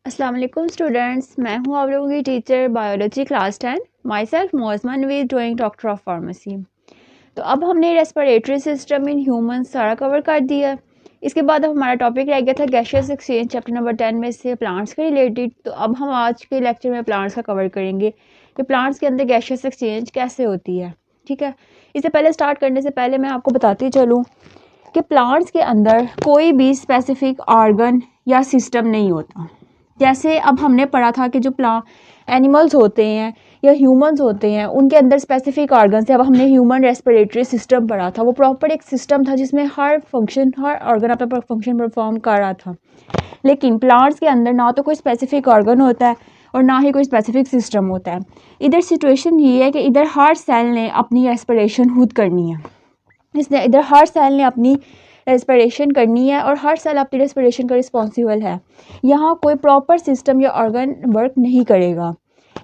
अस्सलाम वालेकुम स्टूडेंट्स, मैं हूं आप लोगों की teacher biology class 10। Myself Mozma Naveed, doing doctor of pharmacy. तो अब हमने रेस्पिरेटरी सिस्टम इन ह्यूमन सारा कवर कर दिया। इसके बाद अब हमारा टॉपिक रह गया था गैशियस एक्सचेंज, चैप्टर नंबर 10 में से प्लांट्स के रिलेटेड। तो अब हम आज के लेक्चर में प्लांट्स का कवर करेंगे कि प्लांट्स के अंदर गैशियस एक्सचेंज कैसे होती है। ठीक है, इससे पहले स्टार्ट करने से पहले मैं आपको बताती चलूँ कि प्लांट्स के अंदर कोई भी स्पेसिफिक ऑर्गन या सिस्टम नहीं होता। जैसे अब हमने पढ़ा था कि जो एनिमल्स होते हैं या ह्यूमंस होते हैं उनके अंदर स्पेसिफिक ऑर्गन्स है। अब हमने ह्यूमन रेस्पिरेटरी सिस्टम पढ़ा था, वो प्रॉपर एक सिस्टम था जिसमें हर फंक्शन, हर ऑर्गन अपना फंक्शन परफॉर्म कर रहा था। लेकिन प्लांट्स के अंदर ना तो कोई स्पेसिफिक ऑर्गन होता है और ना ही कोई स्पेसिफिक सिस्टम होता है। इधर सिचुएशन ये है कि इधर हर सेल ने अपनी रेस्पिरेशन खुद करनी है। इसने इधर हर सेल ने अपनी रेस्पिरेशन करनी है और हर सेल अपनी रेस्पिरेशन का रिस्पॉन्सिबल है। यहाँ कोई प्रॉपर सिस्टम या ऑर्गन वर्क नहीं करेगा।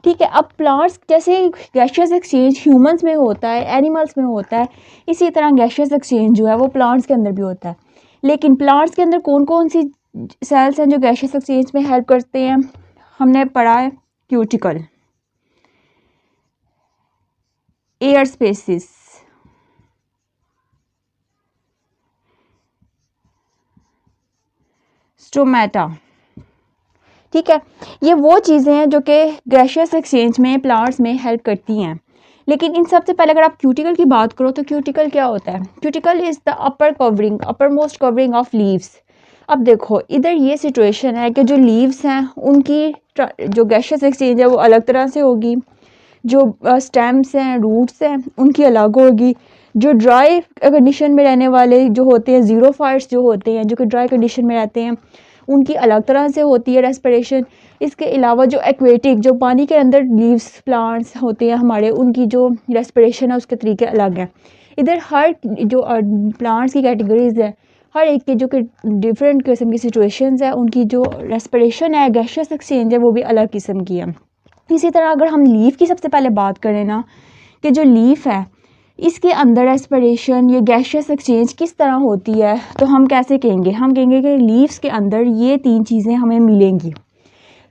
ठीक है, अब प्लांट्स जैसे गैशियस एक्सचेंज ह्यूमंस में होता है, एनिमल्स में होता है, इसी तरह गैशियस एक्सचेंज जो है वो प्लांट्स के अंदर भी होता है। लेकिन प्लांट्स के अंदर कौन कौन सी सेल्स हैं जो गैशियस एक्सचेंज में हेल्प करते हैं? हमने पढ़ा है क्यूटिकल, एयर स्पेसिस, स्टोमेटा। ठीक है, ये वो चीज़ें हैं जो कि गैशियस एक्सचेंज में प्लांट्स में हेल्प करती हैं। लेकिन इन सबसे पहले अगर आप क्यूटिकल की बात करो तो क्यूटिकल क्या होता है? Cuticle is the upper covering, upper most covering of leaves. अब देखो इधर ये सिचुएशन है कि जो लीव्स हैं उनकी जो गैशियस एक्सचेंज है वो अलग तरह से होगी, जो स्टेम्स हैं, रूट्स हैं, उनकी अलग होगी। जो ड्राई कंडीशन में रहने वाले जो होते हैं, ज़ीरोफाइट्स जो होते हैं, जो कि ड्राई कंडीशन में रहते हैं, उनकी अलग तरह से होती है रेस्पिरेशन। इसके अलावा जो एक्वेटिक, जो पानी के अंदर लीव्स प्लांट्स होते हैं हमारे, उनकी जो रेस्पिरेशन है उसके तरीके अलग हैं। इधर हर जो प्लांट्स की कैटेगरीज है, हर एक के जो कि डिफरेंट किस्म की सिचुएशंस है, उनकी जो रेस्पिरेशन है, गैशियस एक्सचेंज है, वो भी अलग किस्म की है। इसी तरह अगर हम लीफ की सबसे पहले बात करें ना, कि जो लीफ है इसके अंदर रेस्पिरेशन, ये गैशियस एक्सचेंज किस तरह होती है, तो हम कैसे कहेंगे? हम कहेंगे कि लीव्स के अंदर ये तीन चीज़ें हमें मिलेंगी।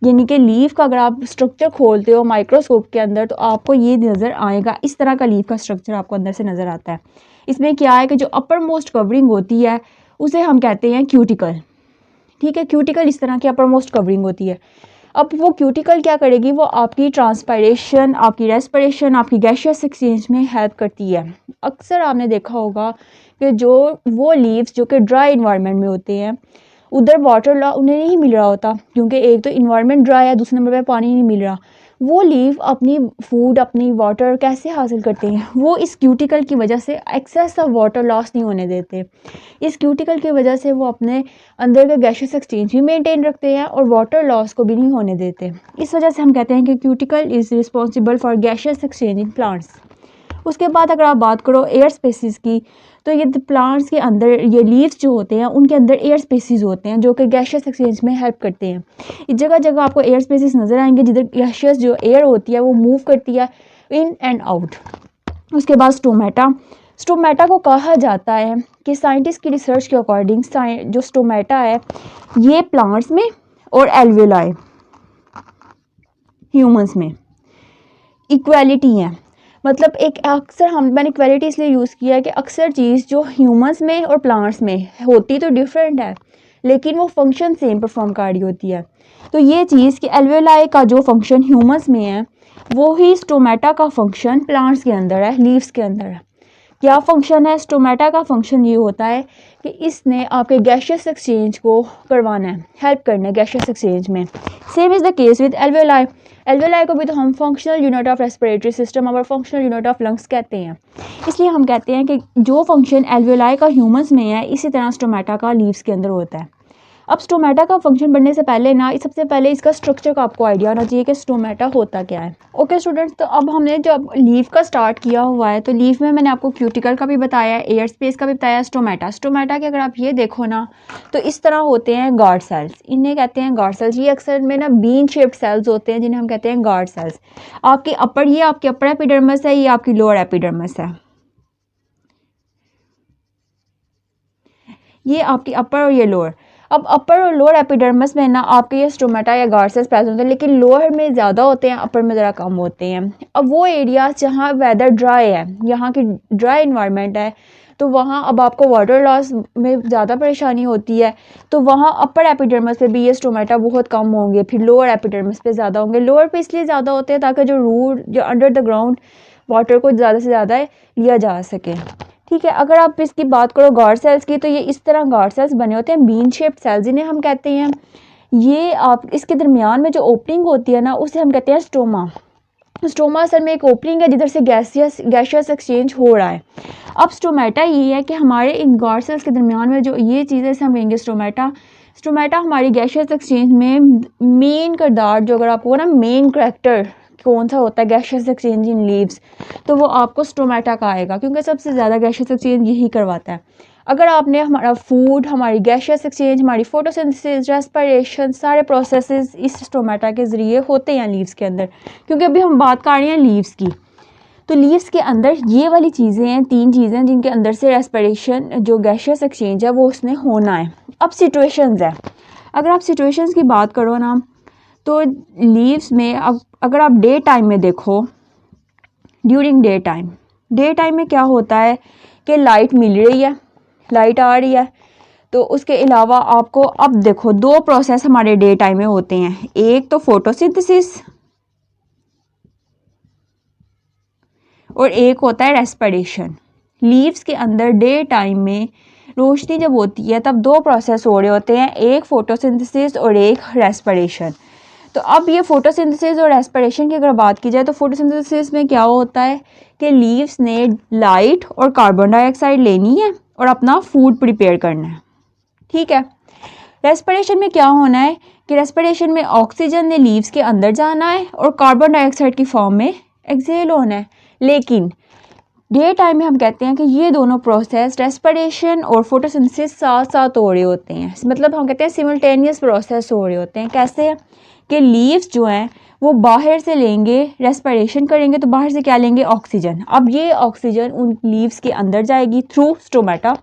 यानी कि लीफ का अगर आप स्ट्रक्चर खोलते हो माइक्रोस्कोप के अंदर तो आपको ये नज़र आएगा, इस तरह का लीफ का स्ट्रक्चर आपको अंदर से नज़र आता है। इसमें क्या है कि जो अपर मोस्ट कवरिंग होती है उसे हम कहते हैं क्यूटिकल। ठीक है, क्यूटिकल इस तरह की अपर मोस्ट कवरिंग होती है। अब वो क्यूटिकल क्या करेगी? वो आपकी ट्रांसपायरेशन, आपकी रेस्पिरेशन, आपकी गैशियस एक्सचेंज में हेल्प करती है। अक्सर आपने देखा होगा कि जो वो लीव्स जो कि ड्राई इन्वायरमेंट में होते हैं, उधर वाटर लॉ उन्हें नहीं मिल रहा होता, क्योंकि एक तो इन्वायरमेंट ड्राई है, दूसरे नंबर पे पानी नहीं मिल रहा। वो लीव अपनी फूड, अपनी वाटर कैसे हासिल करते हैं? वो इस क्यूटिकल की वजह से एक्सेस ऑफ वाटर लॉस नहीं होने देते। इस क्यूटिकल की वजह से वो अपने अंदर का गैशियस एक्सचेंज भी मेंटेन रखते हैं और वाटर लॉस को भी नहीं होने देते। इस वजह से हम कहते हैं कि cuticle is responsible for gaseous exchange in plants. उसके बाद अगर आप बात करो एयर स्पेसिस की, तो ये प्लांट्स के अंदर ये लीव्स जो होते हैं उनके अंदर एयर स्पेसिस होते हैं जो कि गैशियस एक्सचेंज में हेल्प करते हैं। इस जगह जगह आपको एयर स्पेसिस नज़र आएंगे जिधर गैशियस जो एयर होती है वो मूव करती है इन एंड आउट। उसके बाद स्टोमेटा, स्टोमेटा को कहा जाता है कि साइंटिस्ट की रिसर्च के अकॉर्डिंग जो स्टोमेटा है ये प्लांट्स में और एल्वेलाई ह्यूमंस में इक्वालिटी है। मतलब एक अक्सर मैंने इक्वालिटी इसलिए यूज़ किया है कि अक्सर चीज़ जो ह्यूमंस में और प्लांट्स में होती तो डिफरेंट है, लेकिन वो फंक्शन सेम परफॉर्म कर रही होती है। तो ये चीज़ कि एल्वेलाई का जो फंक्शन ह्यूमंस में है वो ही स्टोमेटा का फंक्शन प्लांट्स के अंदर है, लीव्स के अंदर है। क्या फंक्शन है? स्टोमेटा का फंक्शन ये होता है कि इसने आपके गैशियस एक्सचेंज को करवाना है, हेल्प करना है गैशियस एक्सचेंज में। Same is the case with alveoli. Alveoli को भी तो हम functional unit of respiratory system और फंक्शनल यूनिट ऑफ लंग्स कहते हैं। इसलिए हम कहते हैं कि जो फंक्शन एल्वेलाई का ह्यूमंस में है इसी तरह स्टोमेटा का लीव्स के अंदर होता है। अब स्टोमेटा का फंक्शन बनने से पहले ना, सबसे पहले इसका स्ट्रक्चर का आपको आइडिया होना चाहिए कि स्टोमेटा होता क्या है। ओके स्टूडेंट्स, तो अब हमने जब लीफ का स्टार्ट किया हुआ है तो लीफ में मैंने आपको क्यूटिकल का भी बताया, एयर स्पेस का भी बताया, स्टोमेटा। स्टोमेटा के अगर आप ये देखो ना तो इस तरह होते हैं गार्ड सेल्स, इन्हें कहते हैं गार्ड सेल्स। ये अक्सर में ना बीन शेप्ड सेल्स होते हैं जिन्हें हम कहते हैं गार्ड सेल्स। आपकी ये आपकी अपर एपिडर्मिस है, ये आपकी लोअर एपिडर्मिस है। ये आपकी अपर और ये लोअर। अब अपर और लोअर एपिडर्मिस में ना आपके ये स्टोमेटा या गार्ड सेल्स प्रेजेंट होते हैं, लेकिन लोअर में ज़्यादा होते हैं, अपर में ज़रा कम होते हैं। अब वो एरिया जहाँ वेदर ड्राई है, यहाँ की ड्राई इन्वायरमेंट है, तो वहाँ अब आपको वाटर लॉस में ज़्यादा परेशानी होती है, तो वहाँ अपर एपिडर्मिस पे भी ये स्टोमेटा बहुत कम होंगे, फिर लोअर एपिडर्मिस पे ज़्यादा होंगे। लोअर पे इसलिए ज़्यादा होते हैं ताकि जो रूट जो अंडर द ग्राउंड वाटर को ज़्यादा से ज़्यादा लिया जा सके। ठीक है, अगर आप इसकी बात करो गार्ड सेल्स की, तो ये इस तरह गार्ड सेल्स बने होते हैं, बीन शेप्ड सेल्स जिन्हें हम कहते हैं। ये आप इसके दरमियान में जो ओपनिंग होती है ना, उसे हम कहते हैं स्टोमा। स्टोमा असल में एक ओपनिंग है जिधर से गैसियस एक्सचेंज हो रहा है। अब स्टोमेटा ये है कि हमारे इन गार्ड सेल्स के दरमियान में जो ये चीज़ें हम कहेंगे स्टोमेटा, स्टोमेटा हमारी गैसियस एक्सचेंज में मेन किरदार, जो अगर आपको ना मेन करैक्टर कौन सा होता है गैसियस एक्सचेंज इन लीव्स, तो वो आपको स्टोमेटा का आएगा, क्योंकि सबसे ज़्यादा गैसियस एक्सचेंज यही करवाता है। अगर आपने हमारा फूड, हमारी गैसियस एक्सचेंज, हमारी फोटोसिंथेसिस, रेस्पिरेशन, सारे प्रोसेसेस इस स्टोमेटा के ज़रिए होते हैं लीव्स के अंदर। क्योंकि अभी हम बात कर रहे हैं लीव्स की, तो लीव्स के अंदर ये वाली चीज़ें हैं, 3 चीज़ें जिनके अंदर से रेस्पिरेशन जो गैसियस एक्सचेंज है वो उसने होना है। अब सिचुएशंस है, अगर आप सिचुएशंस की बात करो ना, तो लीव्स में अगर आप डे टाइम में देखो, ड्यूरिंग डे टाइम में क्या होता है कि लाइट मिल रही है, लाइट आ रही है, तो उसके अलावा आपको अब देखो 2 प्रोसेस हमारे डे टाइम में होते हैं, एक तो फोटोसिंथेसिस और एक होता है रेस्पिरेशन। लीव्स के अंदर डे टाइम में रोशनी जब होती है तब 2 प्रोसेस हो रहे होते हैं, एक फोटोसिंथेसिस और एक रेस्पिरेशन। तो अब ये फोटोसिंथेसिस और रेस्पिरेशन की अगर बात की जाए, तो फोटोसिंथेसिस में क्या होता है कि लीव्स ने लाइट और कार्बन डाइऑक्साइड लेनी है और अपना फूड प्रिपेयर करना है। ठीक है, रेस्पिरेशन में क्या होना है कि रेस्पिरेशन में ऑक्सीजन ने लीव्स के अंदर जाना है और कार्बन डाइऑक्साइड की फॉर्म में एक्सहेल होना है। लेकिन डे टाइम में हम कहते हैं कि ये दोनों प्रोसेस रेस्पिरेशन और फोटोसिंथेसिस साथ साथ हो रहे होते हैं, मतलब हम कहते हैं सिमल्टेनियस प्रोसेस हो रहे होते हैं। कैसे? कि लीव्स जो हैं वो बाहर से लेंगे, रेस्पिरेशन करेंगे तो बाहर से क्या लेंगे? ऑक्सीजन। अब ये ऑक्सीजन उन लीव्स के अंदर जाएगी through stomata,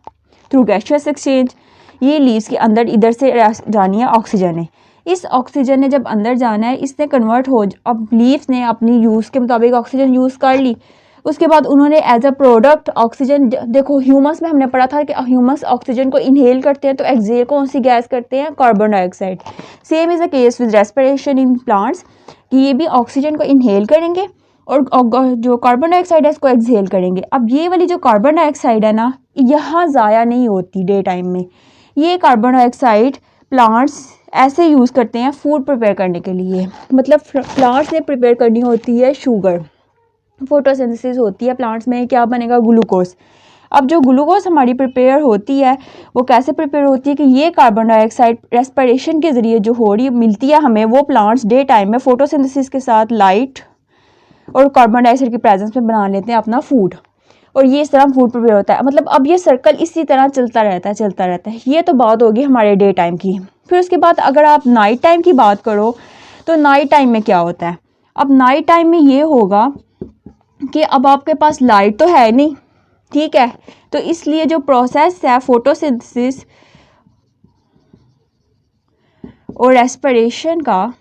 through gaseous exchange. ये लीव्स के अंदर इधर से जानी है ऑक्सीजन है, इस ऑक्सीजन ने जब अंदर जाना है इसने कन्वर्ट हो, अब लीव्स ने अपनी यूज़ के मुताबिक ऑक्सीजन यूज़ कर ली, उसके बाद उन्होंने एज अ प्रोडक्ट ऑक्सीजन, देखो ह्यूमस में हमने पढ़ा था कि ह्यूमस ऑक्सीजन को इनहेल करते हैं, तो एक्सहेल कौन सी गैस करते हैं? Carbon dioxide. Same is a case with respiration in plants, कि ये भी ऑक्सीजन को इनहेल करेंगे और जो कार्बन डाइऑक्साइड है इसको एक्सहेल करेंगे। अब ये वाली जो कार्बन डाइऑक्साइड है ना, यहाँ ज़ाया नहीं होती डे टाइम में, ये कार्बन डाइऑक्साइड प्लांट्स ऐसे यूज़ करते हैं फूड प्रिपेयर करने के लिए, मतलब प्लांट्स ने प्रिपेयर करनी होती है शुगर, फोटोसिंथेसिस होती है प्लांट्स में, क्या बनेगा? ग्लूकोज। अब जो ग्लूकोज हमारी प्रिपेयर होती है वो कैसे प्रिपेयर होती है कि ये कार्बन डाइऑक्साइड रेस्पिरेशन के ज़रिए जो हो रही मिलती है हमें, वो प्लांट्स डे टाइम में फोटोसिंथेसिस के साथ लाइट और कार्बन डाइऑक्साइड की प्रेजेंस में बना लेते हैं अपना फूड, और ये इस तरह फूड प्रिपेयर होता है। मतलब अब ये सर्कल इसी तरह चलता रहता है। ये तो बात होगी हमारे डे टाइम की। फिर उसके बाद अगर आप नाइट टाइम की बात करो, तो नाइट टाइम में क्या होता है? अब नाइट टाइम में ये होगा कि अब आपके पास लाइट तो है नहीं, ठीक है, तो इसलिए जो प्रोसेस है फोटोसिंथेसिस और रेस्पिरेशन का,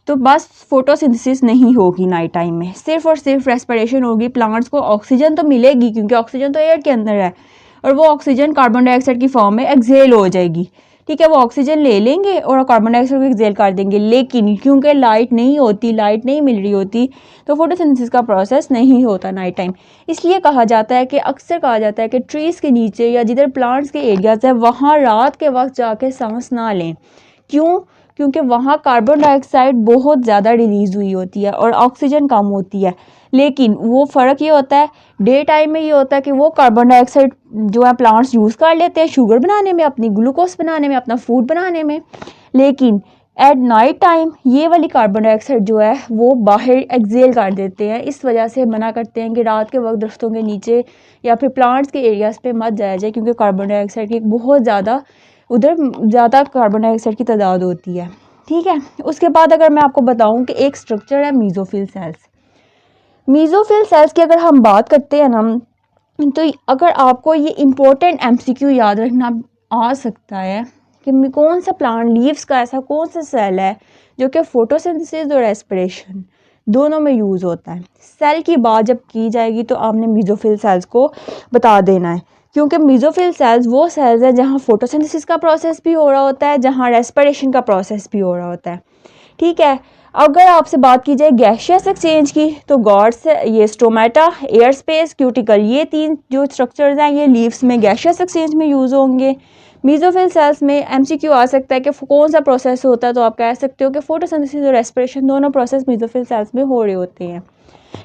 तो बस फोटोसिंथेसिस नहीं होगी नाइट टाइम में, सिर्फ और सिर्फ रेस्पिरेशन होगी। प्लांट्स को ऑक्सीजन तो मिलेगी क्योंकि ऑक्सीजन तो एयर के अंदर है, और वो ऑक्सीजन कार्बन डाइऑक्साइड की फॉर्म में एक्सहेल हो जाएगी। ठीक है, वो ऑक्सीजन ले लेंगे और कार्बन डाइऑक्साइड को एक्सहेल कर देंगे। लेकिन क्योंकि लाइट नहीं होती, लाइट नहीं मिल रही होती, तो फोटोसिंथेसिस का प्रोसेस नहीं होता नाइट टाइम। इसलिए कहा जाता है कि अक्सर कहा जाता है कि ट्रीज़ के नीचे या जिधर प्लांट्स के एरियाज़ है वहाँ रात के वक्त जाके सांस ना लें। क्यों? क्योंकि वहाँ कार्बन डाइऑक्साइड बहुत ज़्यादा रिलीज़ हुई होती है और ऑक्सीजन कम होती है। लेकिन वो फ़र्क ये होता है, डे टाइम में ये होता है कि वो कार्बन डाइऑक्साइड जो है प्लांट्स यूज़ कर लेते हैं शुगर बनाने में, अपनी ग्लूकोज बनाने में, अपना फूड बनाने में। लेकिन एट नाइट टाइम ये वाली कार्बन डाइऑक्साइड जो है वो बाहर एक्सहेल कर देते हैं। इस वजह से मना करते हैं कि रात के वक्त दरख्तों के नीचे या फिर प्लांट्स के एरियाज़ पे मत जाया जाए, क्योंकि कार्बन डाइऑक्साइड की बहुत ज़्यादा उधर ज़्यादा कार्बन डाइऑक्साइड की तादाद होती है। ठीक है, उसके बाद अगर मैं आपको बताऊं कि एक स्ट्रक्चर है मीज़ोफिल सेल्स। मीज़ोफिल सेल्स की अगर हम बात करते हैं ना, तो अगर आपको ये इम्पोर्टेंट एमसीक्यू याद रखना, आ सकता है कि कौन सा प्लांट लीव्स का ऐसा कौन सा सेल है जो कि फोटोसिंथेसिस और रेस्पिरेशन दोनों में यूज़ होता है। सेल की बात जब की जाएगी तो आपने मेसोफिल सेल्स को बता देना है, क्योंकि मेसोफिल सेल्स वो सेल्स है जहाँ फोटोसिंथेसिस का प्रोसेस भी हो रहा होता है, जहाँ रेस्पिरेशन का प्रोसेस भी हो रहा होता है। ठीक है, अगर आपसे बात की जाए गैशियस एक्सचेंज की तो गॉड्स, ये स्टोमेटा, एयर स्पेस, क्यूटिकल, ये 3 जो स्ट्रक्चर्स हैं ये लीव्स में गैशियस एक्सचेंज में यूज़ होंगे। मेसोफिल सेल्स में एमसीक्यू आ सकता है कि कौन सा प्रोसेस होता है, तो आप कह सकते हो कि फोटोसिंथेसिस और रेस्पिरेशन दोनों प्रोसेस मेसोफिल सेल्स में हो रहे होते हैं।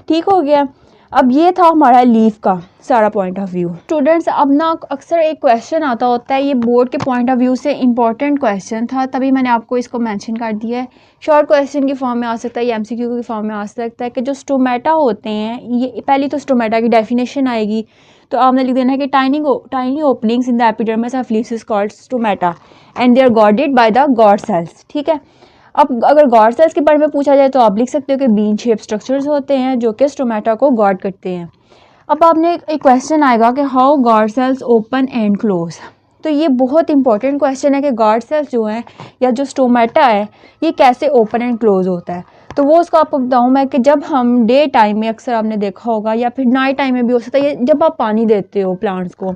ठीक हो गया। अब ये था हमारा लीफ का सारा पॉइंट ऑफ व्यू। स्टूडेंट्स, अब ना अक्सर एक क्वेश्चन आता होता है, ये बोर्ड के पॉइंट ऑफ व्यू से इंपॉर्टेंट क्वेश्चन था, तभी मैंने आपको इसको मेंशन कर दिया है। शॉर्ट क्वेश्चन की फॉर्म में आ सकता है, ये एमसीक्यू की फॉर्म में आ सकता है कि जो स्टोमेटा होते हैं, ये पहली तो स्टोमेटा की डेफिनेशन आएगी, तो आपने लिख देना है कि tiny openings in the epidermis of leaves is called stomata and they are guarded by the guard cells. ठीक है, अब अगर गॉड सेल्स के बारे में पूछा जाए तो आप लिख सकते हो कि बीन शेप स्ट्रक्चर्स होते हैं जो कि स्टोमेटा को गार्ड करते हैं। अब आपने एक क्वेश्चन आएगा कि how guard cells open and close, तो ये बहुत इंपॉर्टेंट क्वेश्चन है कि गॉड सेल्स जो है या जो स्टोमेटा है ये कैसे ओपन एंड क्लोज होता है। तो वो उसको आपको बताऊँ मैं कि जब हम डे टाइम में, अक्सर आपने देखा होगा, या फिर नाइट टाइम में भी हो सकता है, जब आप पानी देते हो प्लांट्स को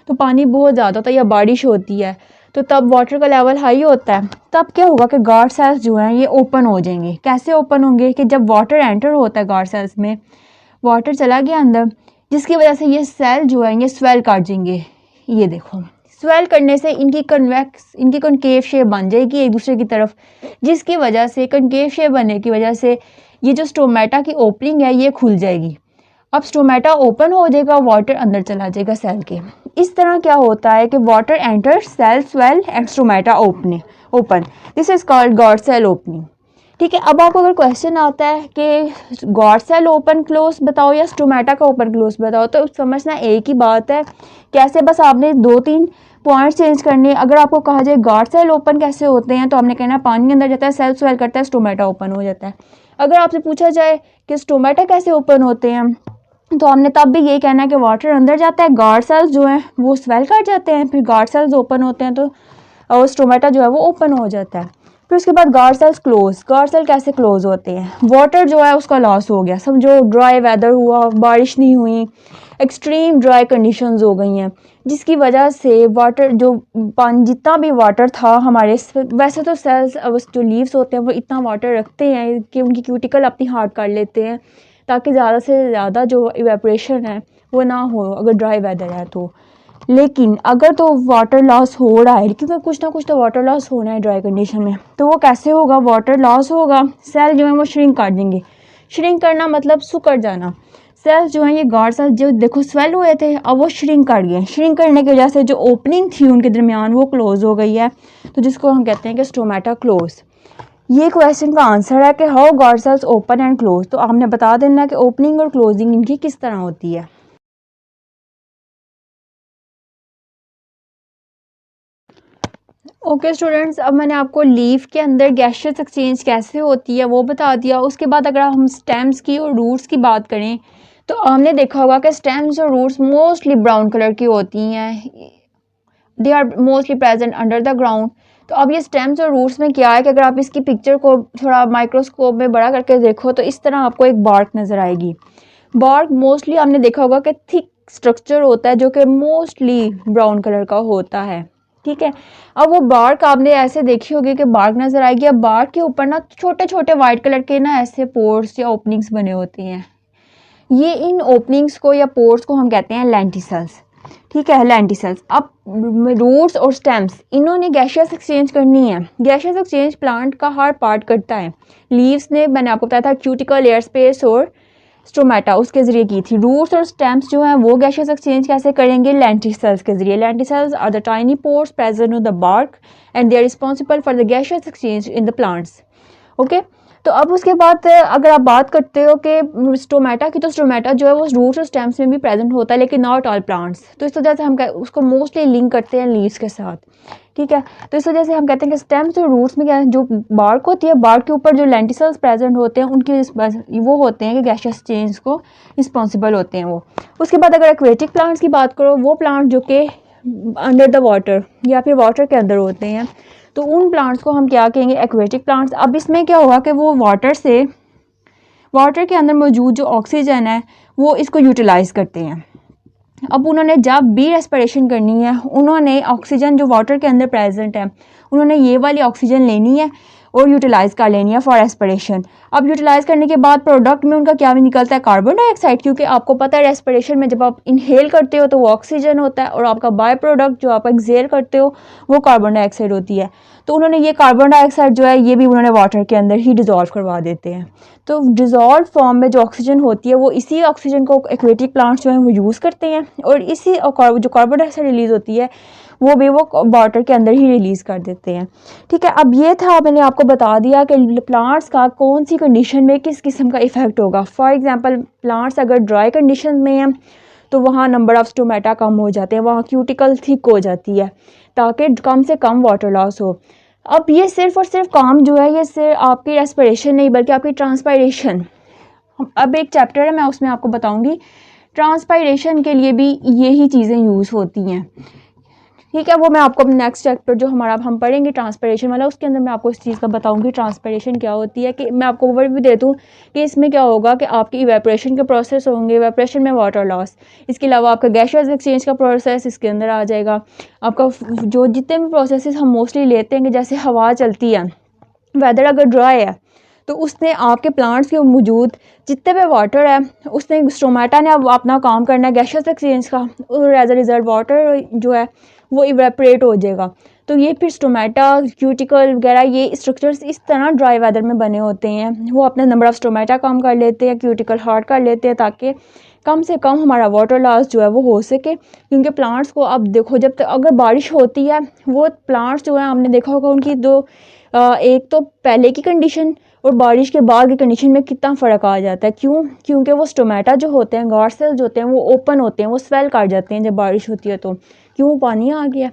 तो पानी बहुत ज़्यादा होता है या बारिश होती है तो तब वाटर का लेवल हाई होता है, तब क्या होगा कि गार्ड सेल्स जो हैं ये ओपन हो जाएंगे। कैसे ओपन होंगे कि जब वाटर एंटर होता है गार्ड सेल्स में, वाटर चला गया अंदर, जिसकी वजह से ये सेल जो है ये स्वेल कर जाएंगे। ये देखो, स्वेल करने से इनकी कनकेव शेप बन जाएगी एक दूसरे की तरफ, जिसकी वजह से कनकेव शेप बनने की वजह से ये जो स्टोमेटा की ओपनिंग है ये खुल जाएगी। अब स्टोमेटा ओपन हो जाएगा, वाटर अंदर चला जाएगा सेल के। इस तरह क्या होता है कि water enter cell swell and stomata open, this is called guard cell opening. ठीक है, अब आपको अगर क्वेश्चन आता है कि गॉड सेल ओपन क्लोज बताओ या स्टोमेटा का ओपन क्लोज बताओ, तो समझना एक ही बात है। कैसे, बस आपने 2-3 पॉइंट चेंज करने। अगर आपको कहा जाए गॉड सेल ओपन कैसे होते हैं तो आपने कहना पानी अंदर जाता है, सेल स्वेल करता है, स्टोमेटा ओपन हो जाता है। अगर आपसे पूछा जाए कि स्टोमेटा कैसे ओपन होते हैं तो हमने तब भी यही कहना है कि वाटर अंदर जाता है, गार्ड सेल्स जो हैं वो स्वेल कर जाते हैं, फिर गार्ड सेल्स ओपन होते हैं तो स्टोमेटा जो है वो ओपन हो जाता है। फिर उसके बाद guard cells close. Guard cell कैसे क्लोज होते हैं, वाटर जो है उसका लॉस हो गया, समझो ड्राई वेदर हुआ, बारिश नहीं हुई, एक्सट्रीम ड्राई कंडीशंस हो गई हैं, जिसकी वजह से वाटर जो पानी जितना भी वाटर था हमारे, वैसे तो सेल्स जो लीव्स होते हैं वो इतना वाटर रखते हैं कि उनकी क्यूटिकल अपनी हार्ड कर लेते हैं ताकि ज़्यादा से ज़्यादा जो इवेपोरेशन है वो ना हो अगर ड्राई वेदर है तो। लेकिन अगर तो वाटर लॉस हो रहा है, क्योंकि कुछ ना कुछ तो वाटर लॉस होना है ड्राई कंडीशन में, तो वो कैसे होगा, वाटर लॉस होगा, सेल जो है वो श्रिंक कर देंगे। श्रिंक करना मतलब सुकड़ जाना। सेल्स जो हैं ये गार्ड सेल्स जो देखो स्वेल हुए थे अब वो श्रिंक कर गए, श्रिंक करने की वजह से जो ओपनिंग थी उनके दरमियान वो क्लोज हो गई है, तो जिसको हम कहते हैं कि स्टोमेटा क्लोज। ये क्वेश्चन का आंसर है कि how guard cells open and close, तो आपने बता देना कि ओपनिंग और क्लोजिंग इनकी किस तरह होती है। ओके स्टूडेंट्स, अब मैंने आपको लीफ के अंदर गैशियस एक्सचेंज कैसे होती है वो बता दिया। उसके बाद अगर हम स्टेम्स की और रूट्स की बात करें तो हमने देखा होगा कि स्टेम्स और रूट्स मोस्टली ब्राउन कलर की होती हैं, they are mostly present under the ground. तो अब ये स्टेम्स और रूट्स में क्या है कि अगर आप इसकी पिक्चर को थोड़ा माइक्रोस्कोप में बड़ा करके देखो तो इस तरह आपको एक बार्क नज़र आएगी। बार्क मोस्टली हमने देखा होगा कि थिक स्ट्रक्चर होता है जो कि मोस्टली ब्राउन कलर का होता है। ठीक है, अब वो बार्क आपने ऐसे देखी होगी कि बार्क नज़र आएगी। अब बार्क के ऊपर ना छोटे छोटे वाइट कलर के ना ऐसे पोर्स या ओपनिंग्स बने होते हैं। ये इन ओपनिंग्स को या पोर्स को हम कहते हैं लेंटिसल्स। ठीक है, लेंटिसल्स। अब रूट्स और स्टेम्स इन्होंने गैशियस एक्सचेंज करनी है। गैशियस एक्सचेंज प्लांट का हर पार्ट करता है। लीव्स ने मैंने आपको बताया था क्यूटिकल, एयर स्पेस और स्टोमेटा उसके ज़रिए की थी। रूट्स और स्टेम्स जो हैं वो गैशियस एक्सचेंज कैसे करेंगे, लेंटिसल्स के ज़रिए। Lenticels are the tiny pores present in the bark and they are responsible for the gaseous exchange in the plants. Okay, तो अब उसके बाद अगर आप बात करते हो कि स्टोमेटा की, तो स्टोमेटा जो है वो रूट्स और स्टेम्स में भी प्रेजेंट होता है लेकिन नॉट ऑल प्लांट्स। तो इस वजह से हम उसको मोस्टली लिंक करते हैं लीव्स के साथ। ठीक है, तो इस वजह से हम कहते हैं कि स्टेम्स और रूट्स में क्या है, जो बार्क होती है, बार्क के ऊपर जो लेंटिसल्स प्रेजेंट होते हैं उनकी वो होते हैं कि गैशियस चेंज को रिस्पॉन्सिबल होते हैं वो। उसके बाद अगर एक्वेटिक प्लांट्स की बात करो, वो प्लांट जो कि अंडर द वाटर या फिर वाटर के अंदर होते हैं, तो उन प्लांट्स को हम क्या कहेंगे, एक्वेटिक प्लांट्स। अब इसमें क्या होगा कि वो वाटर के अंदर मौजूद जो ऑक्सीजन है वो इसको यूटिलाइज़ करते हैं। अब उन्होंने जब भी रेस्पिरेशन करनी है, उन्होंने ऑक्सीजन जो वाटर के अंदर प्रेजेंट है, उन्होंने ये वाली ऑक्सीजन लेनी है और यूटिलाइज़ कर लेनी है फॉर रेस्पिरेशन। अब यूटिलाइज़ करने के बाद प्रोडक्ट में उनका क्या भी निकलता है, कार्बन डाइऑक्साइड, क्योंकि आपको पता है रेस्पिरेशन में जब आप इनहेल करते हो तो वो ऑक्सीजन होता है और आपका बाय प्रोडक्ट जो आप एक्सहेल करते हो वो कार्बन डाइऑक्साइड होती है। तो उन्होंने ये कार्बन डाइऑक्साइड जो है ये भी उन्होंने वाटर के अंदर ही डिज़ोल्व करवा देते हैं। तो डिज़ोल्व फॉर्म में जो ऑक्सीजन होती है वो इसी ऑक्सीजन को एक्वेटिक प्लांट्स जो हैं वो यूज़ करते हैं, और इसी जो कार्बन डाइऑक्साइड रिलीज़ होती है वो भी वो वाटर के अंदर ही रिलीज़ कर देते हैं। ठीक है, अब ये था, मैंने आपको बता दिया कि प्लांट्स का कौन सी कंडीशन में किस किस्म का इफ़ेक्ट होगा। फॉर एग्जांपल प्लांट्स अगर ड्राई कंडीशन में हैं तो वहाँ नंबर ऑफ़ स्टोमेटा कम हो जाते हैं, वहाँ क्यूटिकल थिक हो जाती है ताकि कम से कम वाटर लॉस हो। अब ये सिर्फ और सिर्फ काम जो है ये सिर्फ आपकी रेस्पिरेशन नहीं बल्कि आपकी ट्रांसपायरेशन, अब एक चैप्टर है मैं उसमें आपको बताऊंगी, ट्रांसपायरेशन के लिए भी यही चीज़ें यूज़ होती हैं। ठीक है, वो मैं आपको नेक्स्ट चैप्टर जो हमारा हम पढ़ेंगे ट्रांसपिरेशन वाला, उसके अंदर मैं आपको इस चीज़ का बताऊंगी ट्रांसपिरेशन क्या होती है। कि मैं आपको ओवरव्यू दे दूँ कि इसमें क्या होगा कि आपकी इवेपोरेशन के प्रोसेस होंगे, इवेपोरेशन में वाटर लॉस, इसके अलावा आपका गैसियस एक्सचेंज का प्रोसेस इसके अंदर आ जाएगा। आपका जो जितने भी प्रोसेस हम मोस्टली लेते हैं कि जैसे हवा चलती है, वेदर अगर ड्राई है तो उसने आपके प्लांट्स के मौजूद जितने भी वाटर है उसने स्टोमेटा ने अब अपना काम करना है गैसियस एक्सचेंज का, और एज अ रिज़ल्ट वाटर जो है वो इवेपोरेट हो जाएगा। तो ये फिर स्टोमेटा, क्यूटिकल वगैरह ये स्ट्रक्चर्स इस तरह ड्राई वेदर में बने होते हैं, वो अपने नंबर ऑफ़ स्टोमेटा कम कर लेते हैं, क्यूटिकल हार्ड कर लेते हैं ताकि कम से कम हमारा वाटर लॉस जो है वो हो सके। क्योंकि प्लांट्स को अब देखो जब तक अगर बारिश होती है वो प्लांट्स जो है हमने देखा होगा उनकी दो एक तो पहले की कंडीशन और बारिश के बाद की कंडीशन में कितना फ़र्क आ जाता है। क्यों? क्योंकि वो स्टोमेटा जो होते हैं, गार्ड सेल्स जो होते हैं वो ओपन होते हैं, वो स्वेल कर जाते हैं जब बारिश होती है। तो क्यों? पानी आ गया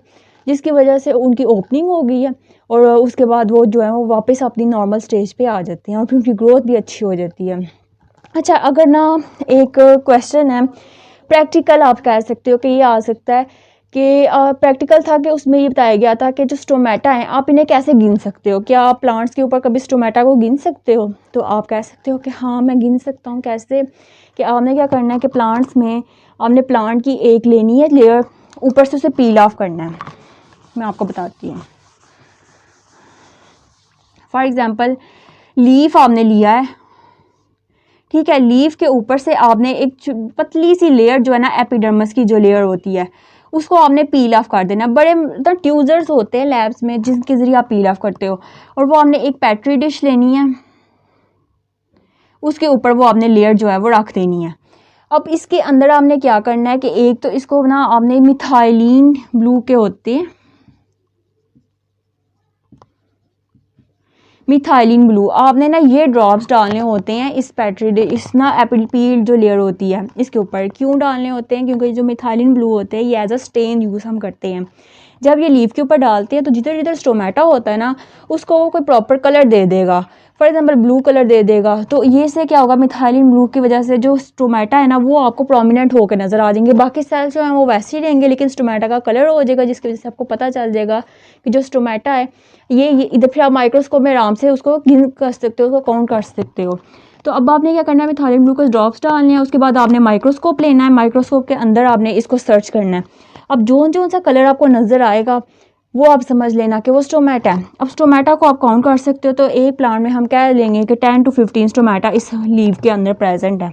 जिसकी वजह से उनकी ओपनिंग हो गई है और उसके बाद वो जो है वो वापस अपनी नॉर्मल स्टेज पे आ जाते हैं और फिर उनकी ग्रोथ भी अच्छी हो जाती है। अच्छा, अगर ना एक क्वेश्चन है प्रैक्टिकल, आप कह सकते हो कि ये आ सकता है कि प्रैक्टिकल था कि उसमें ये बताया गया था कि जो स्टोमेटा हैं आप इन्हें कैसे गिन सकते हो, क्या आप प्लांट्स के ऊपर कभी स्टोमेटा को गिन सकते हो? तो आप कह सकते हो कि हाँ मैं गिन सकता हूँ। कैसे? कि आपने क्या करना है कि प्लांट्स में आपने प्लांट की एक लेनी है लेयर, ऊपर से उसे पील ऑफ करना है। मैं आपको बताती हूँ। फॉर एग्ज़ाम्पल लीफ आपने लिया है, ठीक है, लीफ के ऊपर से आपने एक पतली सी लेयर जो है ना एपिडर्मिस की जो लेयर होती है उसको आपने पील ऑफ कर देना। बड़े मतलब ट्यूजर्स होते हैं लैब्स में जिनके ज़रिए आप पील ऑफ करते हो, और वो आपने एक पेट्री डिश लेनी है, उसके ऊपर वो आपने लेयर जो है वो रख देनी है। अब इसके अंदर आपने क्या करना है कि एक तो इसको ना आपने मिथाइलिन ब्लू के होते हैं, मिथाइलिन ब्लू आपने ना ये ड्रॉप्स डालने होते हैं इस पेट्री इस ना एपिल पील जो लेयर होती है इसके ऊपर। क्यों डालने होते हैं? क्योंकि जो मिथाइलिन ब्लू होते हैं ये एज अ स्टेन यूज़ हम करते हैं। जब ये लीफ के ऊपर डालते हैं तो जिधर जिधर स्टोमेटा होता है ना उसको वो कोई प्रॉपर कलर दे देगा, फॉर एग्जांपल ब्लू कलर दे देगा। तो ये से क्या होगा, मिथाइलिन ब्लू की वजह से जो स्टोमेटा है ना वो आपको प्रोमिनेंट होकर नज़र आ जाएंगे। बाकी सेल्स जो हैं वो वैसे ही रहेंगे लेकिन स्टोमेटा का कलर हो जाएगा, जिसकी वजह से आपको पता चल जाएगा कि जो स्टोमेटा है ये इधर। फिर आप माइक्रोस्कोप में आराम से उसको गिन कर सकते हो, उसको काउंट कर सकते हो। तो अब आपने क्या करना है, मिथाइलिन ब्लू के ड्रॉप्स डालने हैं, उसके बाद आपने माइक्रोस्कोप लेना है, माइक्रोस्कोप के अंदर आपने इसको सर्च करना है। अब जो सा कलर आपको नज़र आएगा वो आप समझ लेना कि वो स्टोमेटा है। अब स्टोमेटा को आप काउंट कर सकते हो, तो एक प्लांट में हम कह लेंगे कि 10 to 15 स्टोमेटा इस लीव के अंदर प्रेजेंट है।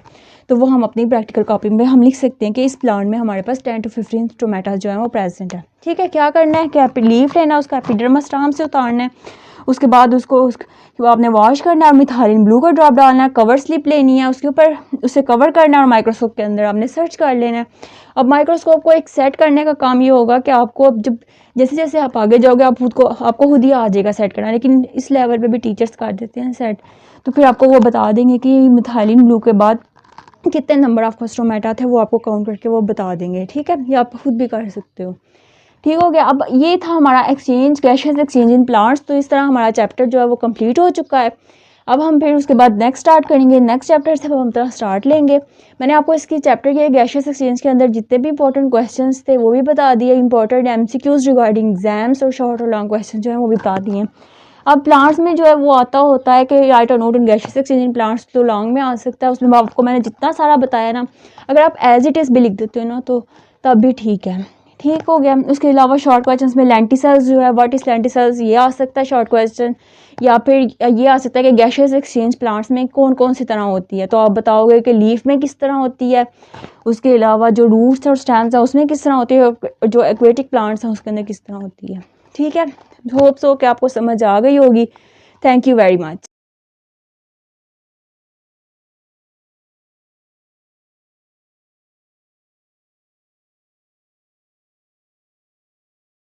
तो वो हम अपनी प्रैक्टिकल कॉपी में हम लिख सकते हैं कि इस प्लांट में हमारे पास 10 to 15 टोमेटा जो है वो प्रेजेंट है। ठीक है, क्या करना है कि लीफ लेना, उसका एपिडर्मिस आराम से उतारना है, उसके बाद उसको आपने वॉश करना है और मिथाइलिन ब्लू का ड्रॉप डालना है, कवर स्लिप लेनी है, उसके ऊपर उसे कवर करना है और माइक्रोस्कोप के अंदर आपने सर्च कर लेना है। अब माइक्रोस्कोप को एक सेट करने का काम ये होगा कि आपको अब जब जैसे जैसे आप आगे जाओगे आपको खुद ही आ जाएगा सेट करना, लेकिन इस लेवल पे भी टीचर्स कर देते हैं सेट। तो फिर आपको वो बता देंगे कि मिथाइलिन ब्लू के बाद कितने नंबर ऑफ स्टोमेटा थे, वो आपको काउंट करके वो बता देंगे। ठीक है, ये आप खुद भी कर सकते हो। ठीक हो गया। अब ये था हमारा exchange, gaseous exchange in plants. तो इस तरह हमारा चैप्टर जो है वो कंप्लीट हो चुका है। अब हम फिर उसके बाद नेक्स्ट स्टार्ट करेंगे, नेक्स्ट चैप्टर से हम तरह स्टार्ट लेंगे। मैंने आपको इसकी चैप्टर के गैशियस एक्सचेंज के अंदर जितने भी इंपॉर्टेंट क्वेश्चंस थे वो भी बता दिए, इंपॉर्टेंट एमसीक्यूज रिगार्डिंग एग्जाम्स और शॉर्ट और लॉन्ग क्वेश्चन जो है वो भी बता दिए। अब प्लांट्स में जो है वो आता होता है कि राइट और note in gaseous exchange in plants तो लॉन्ग में आ सकता है, उसमें आपको मैंने जितना सारा बताया ना, अगर आप एज इट इज़ भी लिख देते हो ना तो तब भी ठीक है, ठीक हो गया। उसके अलावा शॉर्ट क्वेश्चंस में लेंटिसेल्स जो है, व्हाट इज लेंटिसेल्स, ये आ सकता है शॉर्ट क्वेश्चन, या फिर ये आ सकता है कि गैशियस एक्सचेंज प्लांट्स में कौन कौन सी तरह होती है, तो आप बताओगे कि लीफ में किस तरह होती है, उसके अलावा जो रूट्स और स्टेम्स है उसमें किस तरह होती है, जो एक्वेटिक प्लांट्स हैं उसके अंदर किस तरह होती है। ठीक है, होप सो कि आपको समझ आ गई होगी। Thank you very much.